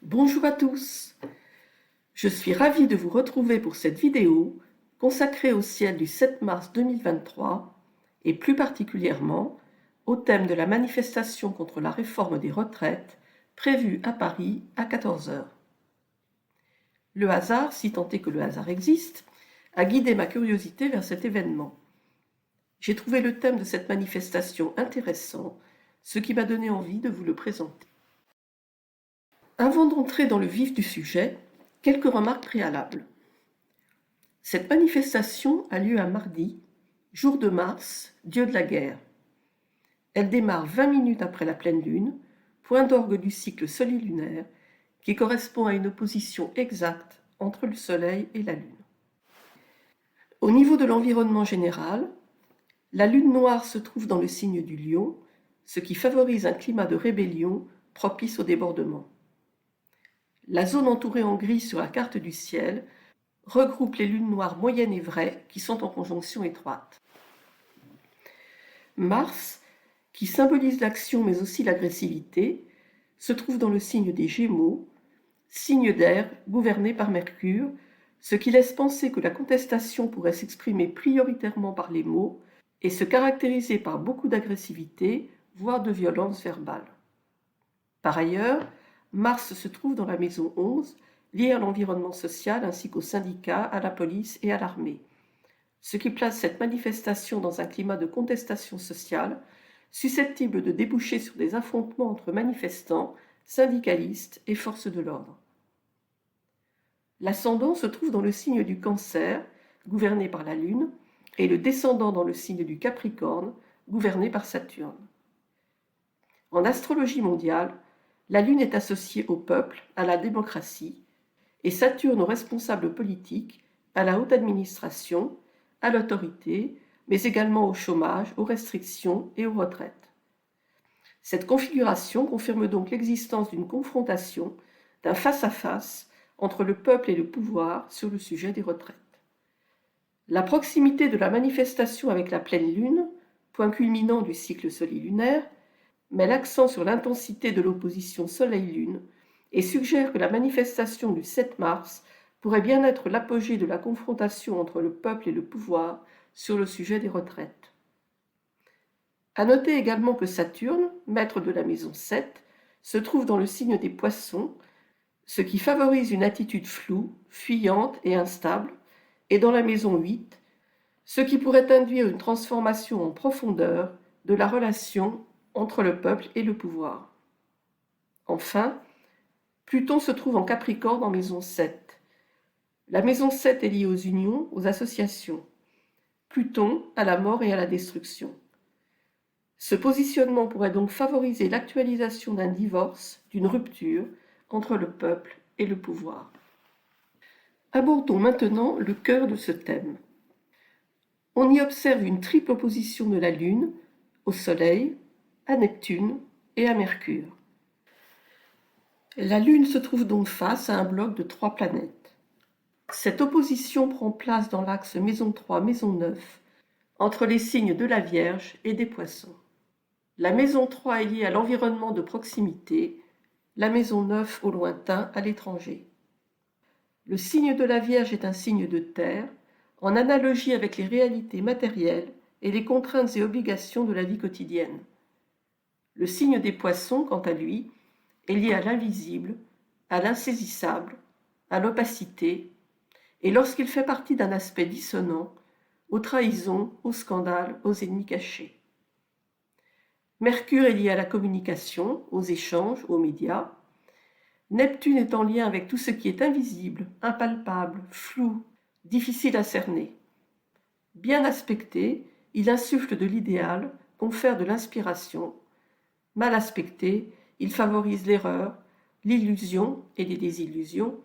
Bonjour à tous, je suis ravie de vous retrouver pour cette vidéo consacrée au ciel du 7 mars 2023 et plus particulièrement au thème de la manifestation contre la réforme des retraites prévue à Paris à 14 heures. Le hasard, si tant est que le hasard existe, a guidé ma curiosité vers cet événement. J'ai trouvé le thème de cette manifestation intéressant, ce qui m'a donné envie de vous le présenter. Avant d'entrer dans le vif du sujet, quelques remarques préalables. Cette manifestation a lieu un mardi, jour de Mars, dieu de la guerre. Elle démarre 20 minutes après la pleine lune, point d'orgue du cycle solilunaire, qui correspond à une opposition exacte entre le Soleil et la Lune. Au niveau de l'environnement général, la Lune noire se trouve dans le signe du Lion, ce qui favorise un climat de rébellion propice au débordement. La zone entourée en gris sur la carte du ciel regroupe les lunes noires moyennes et vraies qui sont en conjonction étroite. Mars, qui symbolise l'action mais aussi l'agressivité, se trouve dans le signe des Gémeaux, signe d'air gouverné par Mercure, ce qui laisse penser que la contestation pourrait s'exprimer prioritairement par les mots et se caractériser par beaucoup d'agressivité, voire de violence verbale. Par ailleurs, Mars se trouve dans la maison 11, liée à l'environnement social ainsi qu'aux syndicats, à la police et à l'armée, ce qui place cette manifestation dans un climat de contestation sociale susceptible de déboucher sur des affrontements entre manifestants, syndicalistes et forces de l'ordre. L'ascendant se trouve dans le signe du Cancer, gouverné par la Lune, et le descendant dans le signe du Capricorne, gouverné par Saturne. En astrologie mondiale, la Lune est associée au peuple, à la démocratie, et Saturne aux responsables politiques, à la haute administration, à l'autorité, mais également au chômage, aux restrictions et aux retraites. Cette configuration confirme donc l'existence d'une confrontation, d'un face-à-face entre le peuple et le pouvoir sur le sujet des retraites. La proximité de la manifestation avec la pleine lune, point culminant du cycle solilunaire, met l'accent sur l'intensité de l'opposition Soleil-Lune et suggère que la manifestation du 7 mars pourrait bien être l'apogée de la confrontation entre le peuple et le pouvoir sur le sujet des retraites. À noter également que Saturne, maître de la maison 7, se trouve dans le signe des Poissons, ce qui favorise une attitude floue, fuyante et instable, et dans la maison 8, ce qui pourrait induire une transformation en profondeur de la relation entre le peuple et le pouvoir. Enfin, Pluton se trouve en Capricorne en maison 7. La maison 7 est liée aux unions, aux associations. Pluton à la mort et à la destruction. Ce positionnement pourrait donc favoriser l'actualisation d'un divorce, d'une rupture entre le peuple et le pouvoir. Abordons maintenant le cœur de ce thème. On y observe une triple opposition de la Lune au Soleil, à Neptune et à Mercure. La Lune se trouve donc face à un bloc de 3 planètes. Cette opposition prend place dans l'axe maison 3, maison 9, entre les signes de la Vierge et des Poissons. La maison 3 est liée à l'environnement de proximité, la maison 9 au lointain, à l'étranger. Le signe de la Vierge est un signe de terre, en analogie avec les réalités matérielles et les contraintes et obligations de la vie quotidienne. Le signe des Poissons, quant à lui, est lié à l'invisible, à l'insaisissable, à l'opacité, et lorsqu'il fait partie d'un aspect dissonant, aux trahisons, aux scandales, aux ennemis cachés. Mercure est lié à la communication, aux échanges, aux médias. Neptune est en lien avec tout ce qui est invisible, impalpable, flou, difficile à cerner. Bien aspecté, il insuffle de l'idéal, confère de l'inspiration. Mal aspecté, il favorise l'erreur, l'illusion et les désillusions,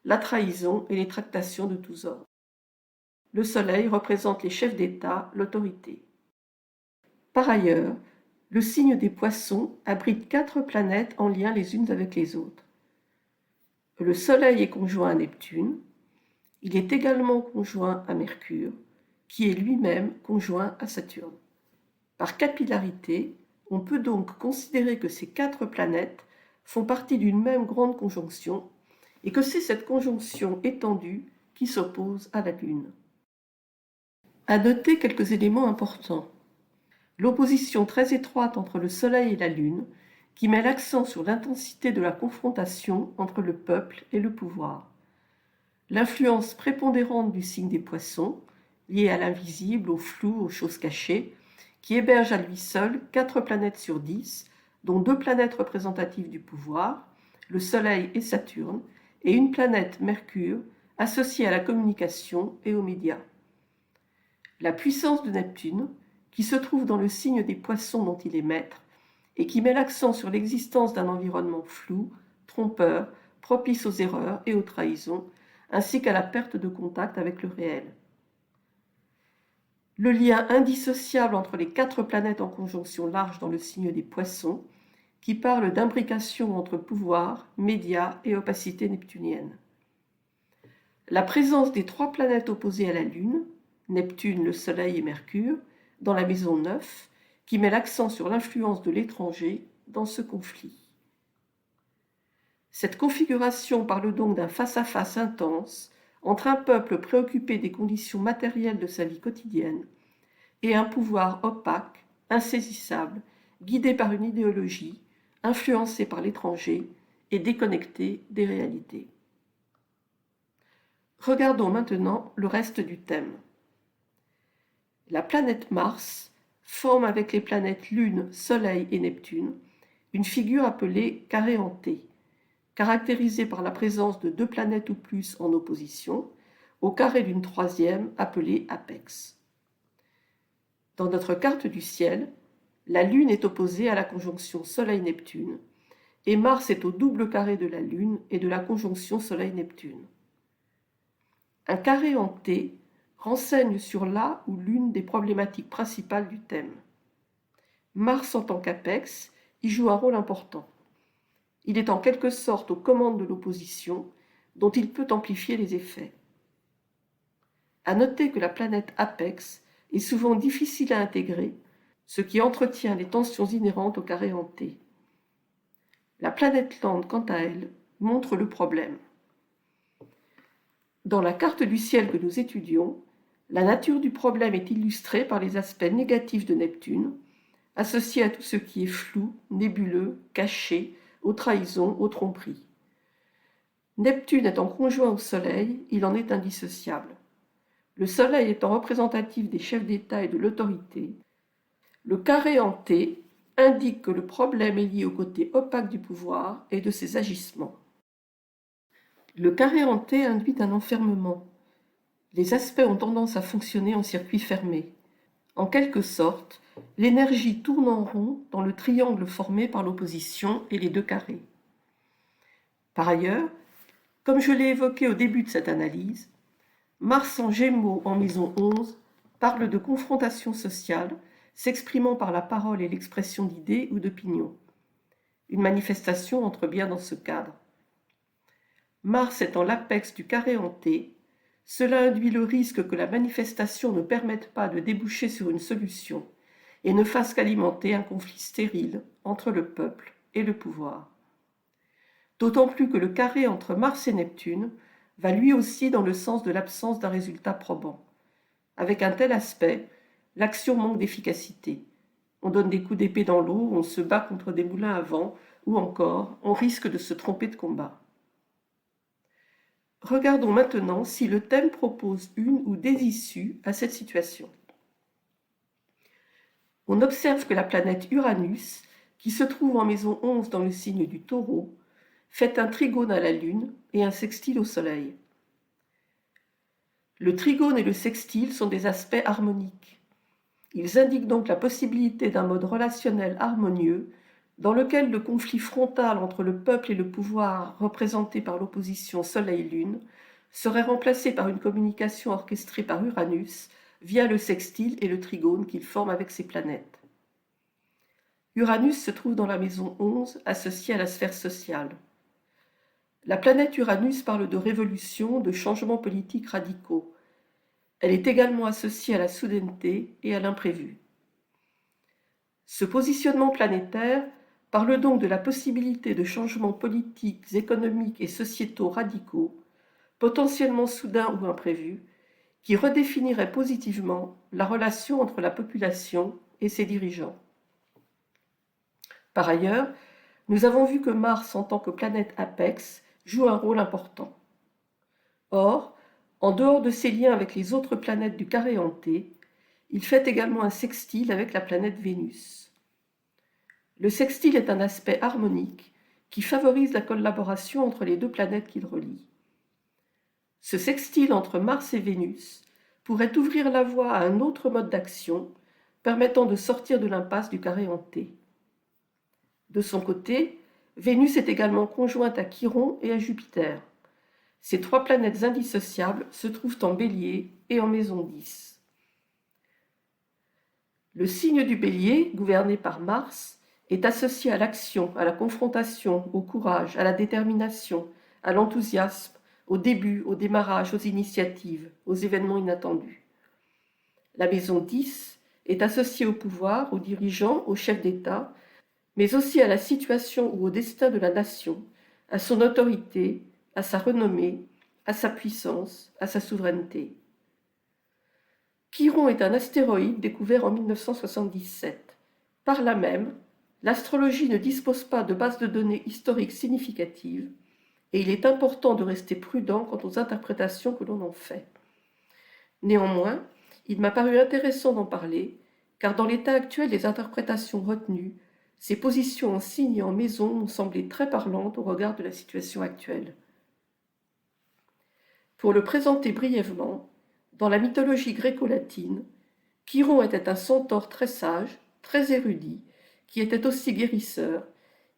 la trahison et les tractations de tous ordres. Le Soleil représente les chefs d'État, l'autorité. Par ailleurs, le signe des Poissons abrite 4 planètes en lien les unes avec les autres. Le Soleil est conjoint à Neptune, il est également conjoint à Mercure, qui est lui-même conjoint à Saturne. Par capillarité, on peut donc considérer que ces 4 planètes font partie d'une même grande conjonction et que c'est cette conjonction étendue qui s'oppose à la Lune. À noter quelques éléments importants. L'opposition très étroite entre le Soleil et la Lune, qui met l'accent sur l'intensité de la confrontation entre le peuple et le pouvoir. L'influence prépondérante du signe des Poissons, liée à l'invisible, au flou, aux choses cachées, qui héberge à lui seul 4 planètes sur 10, dont 2 planètes représentatives du pouvoir, le Soleil et Saturne, et une planète, Mercure, associée à la communication et aux médias. La puissance de Neptune, qui se trouve dans le signe des Poissons dont il est maître, et qui met l'accent sur l'existence d'un environnement flou, trompeur, propice aux erreurs et aux trahisons, ainsi qu'à la perte de contact avec le réel. Le lien indissociable entre les 4 planètes en conjonction large dans le signe des Poissons, qui parle d'imbrication entre pouvoir, médias et opacité neptunienne. La présence des 3 planètes opposées à la Lune, Neptune, le Soleil et Mercure, dans la maison 9, qui met l'accent sur l'influence de l'étranger dans ce conflit. Cette configuration parle donc d'un face-à-face intense entre un peuple préoccupé des conditions matérielles de sa vie quotidienne et un pouvoir opaque, insaisissable, guidé par une idéologie, influencé par l'étranger et déconnecté des réalités. Regardons maintenant le reste du thème. La planète Mars forme avec les planètes Lune, Soleil et Neptune une figure appelée carré en T, caractérisée par la présence de 2 planètes ou plus en opposition, au carré d'une 3e appelée apex. Dans notre carte du ciel, la Lune est opposée à la conjonction Soleil-Neptune, et Mars est au double carré de la Lune et de la conjonction Soleil-Neptune. Un carré en T renseigne sur la ou l'une des problématiques principales du thème. Mars en tant qu'apex y joue un rôle important. Il est en quelque sorte aux commandes de l'opposition, dont il peut amplifier les effets. À noter que la planète apex est souvent difficile à intégrer, ce qui entretient les tensions inhérentes au carré en T. La planète lente, quant à elle, montre le problème. Dans la carte du ciel que nous étudions, la nature du problème est illustrée par les aspects négatifs de Neptune, associés à tout ce qui est flou, nébuleux, caché, aux trahisons, aux tromperies. Neptune étant conjoint au Soleil, il en est indissociable. Le Soleil étant représentatif des chefs d'État et de l'autorité, le carré en T indique que le problème est lié au côté opaque du pouvoir et de ses agissements. Le carré en T induit un enfermement. Les aspects ont tendance à fonctionner en circuit fermé. En quelque sorte, l'énergie tourne en rond dans le triangle formé par l'opposition et les 2 carrés. Par ailleurs, comme je l'ai évoqué au début de cette analyse, Mars en Gémeaux en maison 11 parle de confrontation sociale s'exprimant par la parole et l'expression d'idées ou d'opinions. Une manifestation entre bien dans ce cadre. Mars étant l'apex du carré en T, cela induit le risque que la manifestation ne permette pas de déboucher sur une solution et ne fasse qu'alimenter un conflit stérile entre le peuple et le pouvoir. D'autant plus que le carré entre Mars et Neptune va lui aussi dans le sens de l'absence d'un résultat probant. Avec un tel aspect, l'action manque d'efficacité. On donne des coups d'épée dans l'eau, on se bat contre des moulins à vent, ou encore, on risque de se tromper de combat. Regardons maintenant si le thème propose une ou des issues à cette situation. On observe que la planète Uranus, qui se trouve en maison 11 dans le signe du Taureau, fait un trigone à la Lune et un sextile au Soleil. Le trigone et le sextile sont des aspects harmoniques. Ils indiquent donc la possibilité d'un mode relationnel harmonieux dans lequel le conflit frontal entre le peuple et le pouvoir représenté par l'opposition Soleil-Lune serait remplacé par une communication orchestrée par Uranus via le sextile et le trigone qu'il forme avec ses planètes. Uranus se trouve dans la maison 11 associée à la sphère sociale. La planète Uranus parle de révolution, de changements politiques radicaux. Elle est également associée à la soudaineté et à l'imprévu. Ce positionnement planétaire parle donc de la possibilité de changements politiques, économiques et sociétaux radicaux, potentiellement soudains ou imprévus, qui redéfiniraient positivement la relation entre la population et ses dirigeants. Par ailleurs, nous avons vu que Mars, en tant que planète apex, joue un rôle important. Or, en dehors de ses liens avec les autres planètes du carré hanté, il fait également un sextile avec la planète Vénus. Le sextile est un aspect harmonique qui favorise la collaboration entre les deux planètes qu'il relie. Ce sextile entre Mars et Vénus pourrait ouvrir la voie à un autre mode d'action permettant de sortir de l'impasse du carré hanté. De son côté, Vénus est également conjointe à Chiron et à Jupiter. Ces trois planètes indissociables se trouvent en Bélier et en maison 10. Le signe du Bélier, gouverné par Mars, est associé à l'action, à la confrontation, au courage, à la détermination, à l'enthousiasme, au début, au démarrage, aux initiatives, aux événements inattendus. La maison 10 est associée au pouvoir, aux dirigeants, aux chefs d'État, mais aussi à la situation ou au destin de la nation, à son autorité, à sa renommée, à sa puissance, à sa souveraineté. Chiron est un astéroïde découvert en 1977. Par là même, l'astrologie ne dispose pas de base de données historiques significatives et il est important de rester prudent quant aux interprétations que l'on en fait. Néanmoins, il m'a paru intéressant d'en parler, car dans l'état actuel des interprétations retenues, ces positions en signe et en maison m'ont semblé très parlantes au regard de la situation actuelle. Pour le présenter brièvement, dans la mythologie gréco-latine, Chiron était un centaure très sage, très érudit, qui était aussi guérisseur,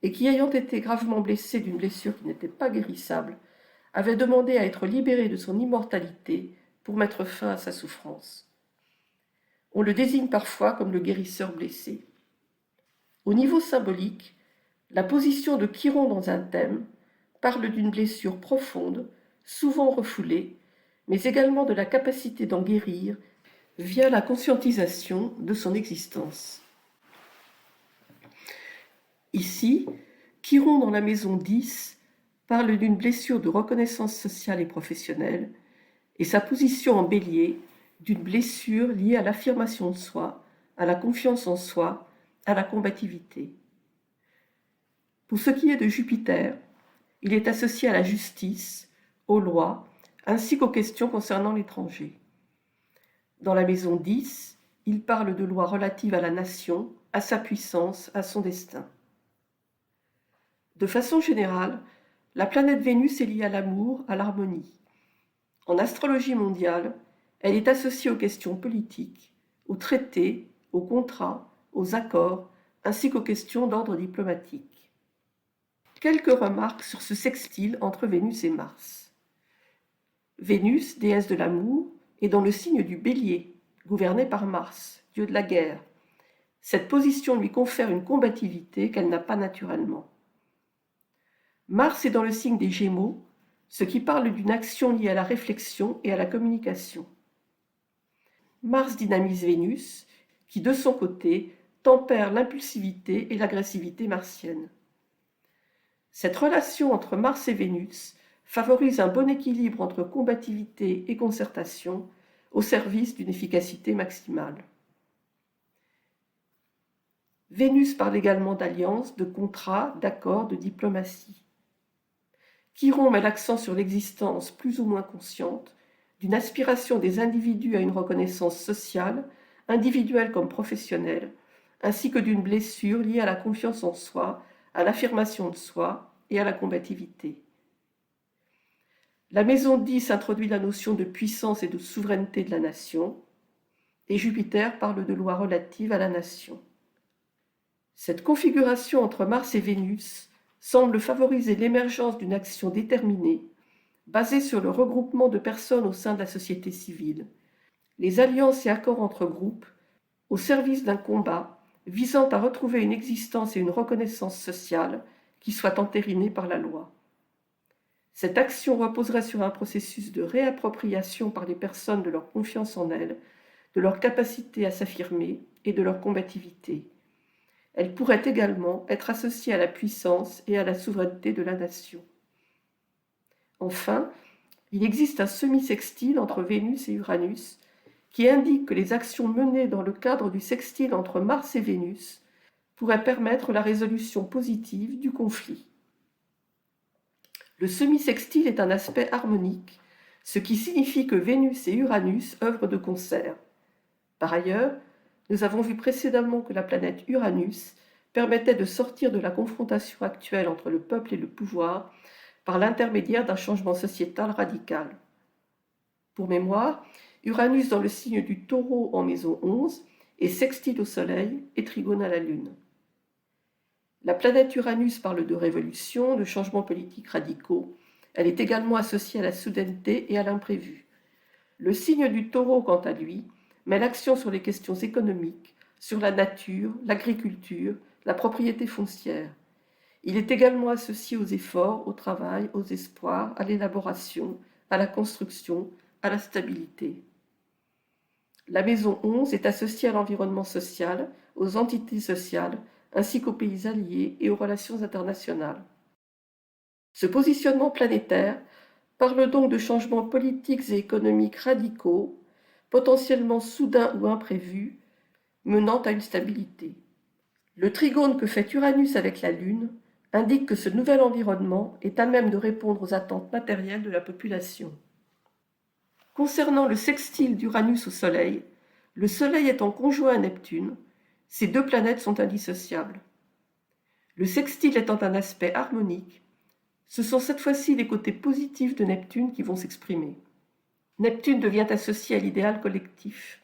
et qui, ayant été gravement blessé d'une blessure qui n'était pas guérissable, avait demandé à être libéré de son immortalité pour mettre fin à sa souffrance. On le désigne parfois comme le guérisseur blessé. Au niveau symbolique, la position de Chiron dans un thème parle d'une blessure profonde, souvent refoulée, mais également de la capacité d'en guérir via la conscientisation de son existence. Ici, Chiron dans la maison 10 parle d'une blessure de reconnaissance sociale et professionnelle, et sa position en bélier d'une blessure liée à l'affirmation de soi, à la confiance en soi, à la combativité. Pour ce qui est de Jupiter, il est associé à la justice, aux lois, ainsi qu'aux questions concernant l'étranger. Dans la maison 10, il parle de lois relatives à la nation, à sa puissance, à son destin. De façon générale, la planète Vénus est liée à l'amour, à l'harmonie. En astrologie mondiale, elle est associée aux questions politiques, aux traités, aux contrats, aux accords, ainsi qu'aux questions d'ordre diplomatique. Quelques remarques sur ce sextile entre Vénus et Mars. Vénus, déesse de l'amour, est dans le signe du Bélier, gouverné par Mars, dieu de la guerre. Cette position lui confère une combativité qu'elle n'a pas naturellement. Mars est dans le signe des Gémeaux, ce qui parle d'une action liée à la réflexion et à la communication. Mars dynamise Vénus, qui de son côté tempère l'impulsivité et l'agressivité martienne. Cette relation entre Mars et Vénus favorise un bon équilibre entre combativité et concertation au service d'une efficacité maximale. Vénus parle également d'alliances, de contrats, d'accords, de diplomatie. Chiron met l'accent sur l'existence plus ou moins consciente d'une aspiration des individus à une reconnaissance sociale, individuelle comme professionnelle, ainsi que d'une blessure liée à la confiance en soi, à l'affirmation de soi et à la combativité. La maison 10 introduit la notion de puissance et de souveraineté de la nation, et Jupiter parle de lois relatives à la nation. Cette configuration entre Mars et Vénus semble favoriser l'émergence d'une action déterminée, basée sur le regroupement de personnes au sein de la société civile, les alliances et accords entre groupes, au service d'un combat visant à retrouver une existence et une reconnaissance sociale qui soient entérinées par la loi. Cette action reposerait sur un processus de réappropriation par les personnes de leur confiance en elles, de leur capacité à s'affirmer et de leur combativité. Elle pourrait également être associée à la puissance et à la souveraineté de la nation. Enfin, il existe un semi-sextile entre Vénus et Uranus qui indique que les actions menées dans le cadre du sextile entre Mars et Vénus pourraient permettre la résolution positive du conflit. Le semi-sextile est un aspect harmonique, ce qui signifie que Vénus et Uranus œuvrent de concert. Par ailleurs, nous avons vu précédemment que la planète Uranus permettait de sortir de la confrontation actuelle entre le peuple et le pouvoir par l'intermédiaire d'un changement sociétal radical. Pour mémoire, Uranus dans le signe du Taureau en maison 11 est sextile au Soleil et trigone à la Lune. La planète Uranus parle de révolution, de changements politiques radicaux. Elle est également associée à la soudaineté et à l'imprévu. Le signe du Taureau, quant à lui, met l'accent sur les questions économiques, sur la nature, l'agriculture, la propriété foncière. Il est également associé aux efforts, au travail, aux espoirs, à l'élaboration, à la construction, à la stabilité. La maison 11 est associée à l'environnement social, aux entités sociales, ainsi qu'aux pays alliés et aux relations internationales. Ce positionnement planétaire parle donc de changements politiques et économiques radicaux, potentiellement soudains ou imprévus, menant à une stabilité. Le trigone que fait Uranus avec la Lune indique que ce nouvel environnement est à même de répondre aux attentes matérielles de la population. Concernant le sextile d'Uranus au Soleil, le Soleil étant conjoint à Neptune, ces deux planètes sont indissociables. Le sextile étant un aspect harmonique, ce sont cette fois-ci les côtés positifs de Neptune qui vont s'exprimer. Neptune devient associé à l'idéal collectif.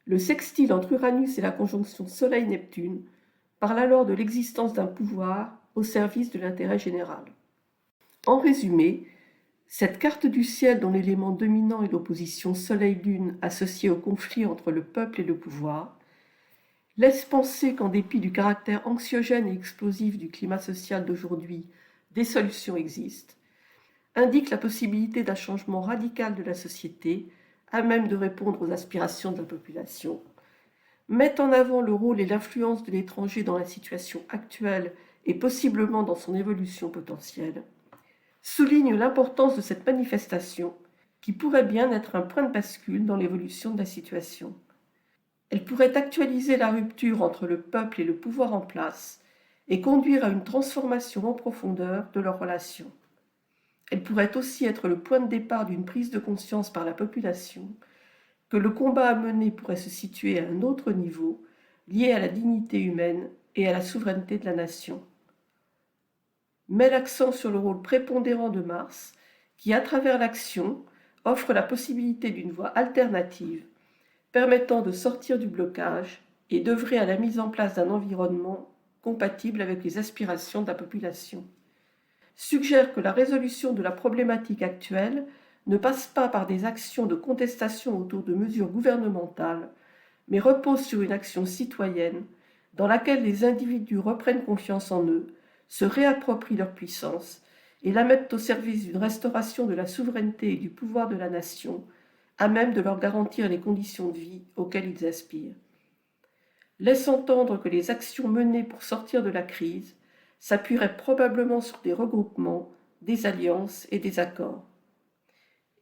Le sextile entre Uranus et la conjonction Soleil-Neptune parle alors de l'existence d'un pouvoir au service de l'intérêt général. En résumé, cette carte du ciel dont l'élément dominant est l'opposition Soleil-Lune associée au conflit entre le peuple et le pouvoir, laisse penser qu'en dépit du caractère anxiogène et explosif du climat social d'aujourd'hui, des solutions existent, indique la possibilité d'un changement radical de la société à même de répondre aux aspirations de la population, met en avant le rôle et l'influence de l'étranger dans la situation actuelle et possiblement dans son évolution potentielle, souligne l'importance de cette manifestation qui pourrait bien être un point de bascule dans l'évolution de la situation. Elle pourrait actualiser la rupture entre le peuple et le pouvoir en place et conduire à une transformation en profondeur de leurs relations. Elle pourrait aussi être le point de départ d'une prise de conscience par la population que le combat à mener pourrait se situer à un autre niveau, lié à la dignité humaine et à la souveraineté de la nation. Met l'accent sur le rôle prépondérant de Mars, qui, à travers l'action, offre la possibilité d'une voie alternative, permettant de sortir du blocage et d'œuvrer à la mise en place d'un environnement compatible avec les aspirations de la population. Suggère que la résolution de la problématique actuelle ne passe pas par des actions de contestation autour de mesures gouvernementales, mais repose sur une action citoyenne dans laquelle les individus reprennent confiance en eux, se réapproprient leur puissance et la mettent au service d'une restauration de la souveraineté et du pouvoir de la nation, à même de leur garantir les conditions de vie auxquelles ils aspirent. Laisse entendre que les actions menées pour sortir de la crise s'appuieraient probablement sur des regroupements, des alliances et des accords.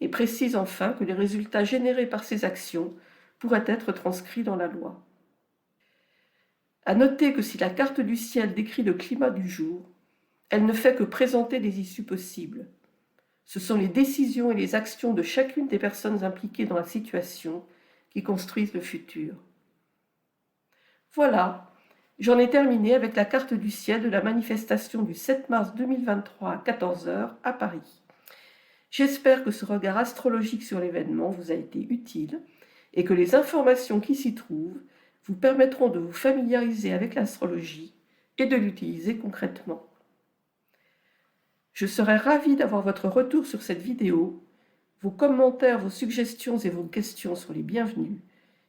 Et précise enfin que les résultats générés par ces actions pourraient être transcrits dans la loi. À noter que si la carte du ciel décrit le climat du jour, elle ne fait que présenter des issues possibles. Ce sont les décisions et les actions de chacune des personnes impliquées dans la situation qui construisent le futur. Voilà, j'en ai terminé avec la carte du ciel de la manifestation du 7 mars 2023 à 14h à Paris. J'espère que ce regard astrologique sur l'événement vous a été utile et que les informations qui s'y trouvent vous permettront de vous familiariser avec l'astrologie et de l'utiliser concrètement. Je serais ravie d'avoir votre retour sur cette vidéo. Vos commentaires, vos suggestions et vos questions sont les bienvenus.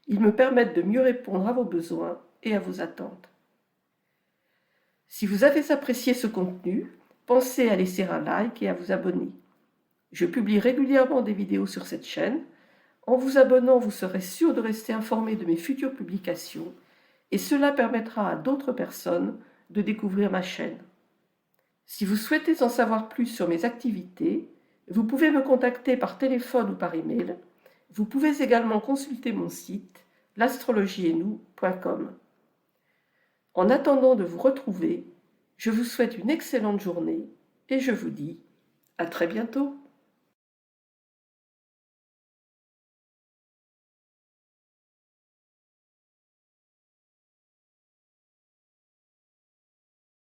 Ils me permettent de mieux répondre à vos besoins et à vos attentes. Si vous avez apprécié ce contenu, pensez à laisser un like et à vous abonner. Je publie régulièrement des vidéos sur cette chaîne. En vous abonnant, vous serez sûr de rester informé de mes futures publications et cela permettra à d'autres personnes de découvrir ma chaîne. Si vous souhaitez en savoir plus sur mes activités, vous pouvez me contacter par téléphone ou par email. Vous pouvez également consulter mon site l'astrologieetnous.com. En attendant de vous retrouver, je vous souhaite une excellente journée et je vous dis à très bientôt.